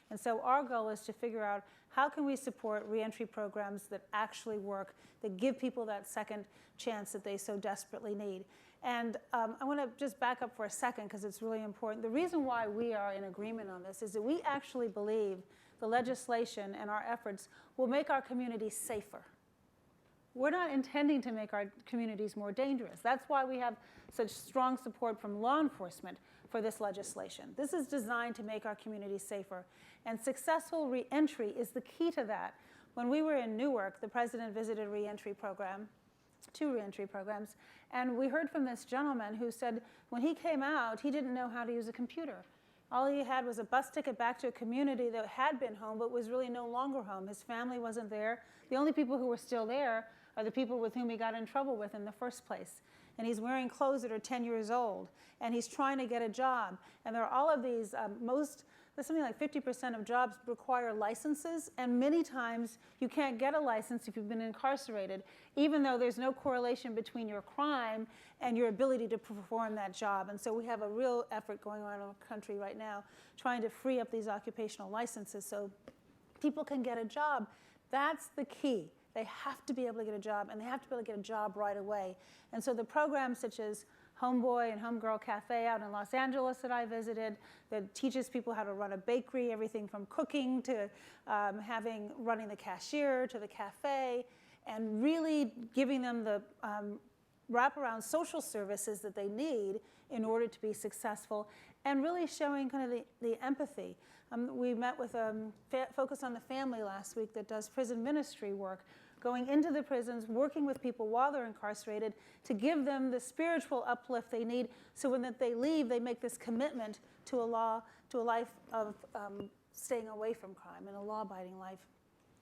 And so our goal is to figure out how can we support reentry programs that actually work, that give people that second chance that they so desperately need. And I want to just back up for a second because it's really important. The reason why we are in agreement on this is that we actually believe the legislation and our efforts will make our communities safer. We're not intending to make our communities more dangerous. That's why we have such strong support from law enforcement for this legislation. This is designed to make our communities safer. And successful reentry is the key to that. When we were in Newark, the president visited a reentry program, 2 reentry programs, and we heard from this gentleman who said when he came out, he didn't know how to use a computer. All he had was a bus ticket back to a community that had been home but was really no longer home. His family wasn't there. The only people who were still there are the people with whom he got in trouble with in the first place. And he's wearing clothes that are 10 years old, and he's trying to get a job. And there are all of these, there's something like 50% of jobs require licenses, and many times you can't get a license if you've been incarcerated, even though there's no correlation between your crime and your ability to perform that job. And so we have a real effort going on in our country right now, trying to free up these occupational licenses so people can get a job. That's the key. They have to be able to get a job, and they have to be able to get a job right away. And so the programs such as Homeboy and Homegirl Cafe out in Los Angeles that I visited, that teaches people how to run a bakery, everything from cooking to running the cashier to the cafe, and really giving them the wraparound social services that they need in order to be successful, and really showing kind of the empathy. We met with Focus on the Family last week that does prison ministry work, going into the prisons, working with people while they're incarcerated to give them the spiritual uplift they need so when they leave, they make this commitment to a life of staying away from crime and a law-abiding life.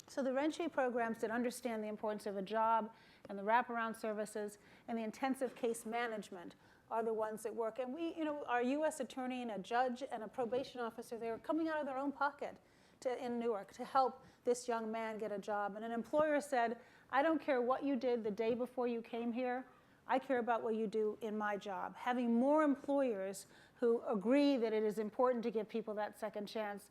So the reentry programs that understand the importance of a job and the wraparound services and the intensive case management are the ones that work. And we, our U.S. attorney and a judge and a probation officer, they're coming out of their own pocket in Newark to help this young man get a job. And an employer said, I don't care what you did the day before you came here, I care about what you do in my job. Having more employers who agree that it is important to give people that second chance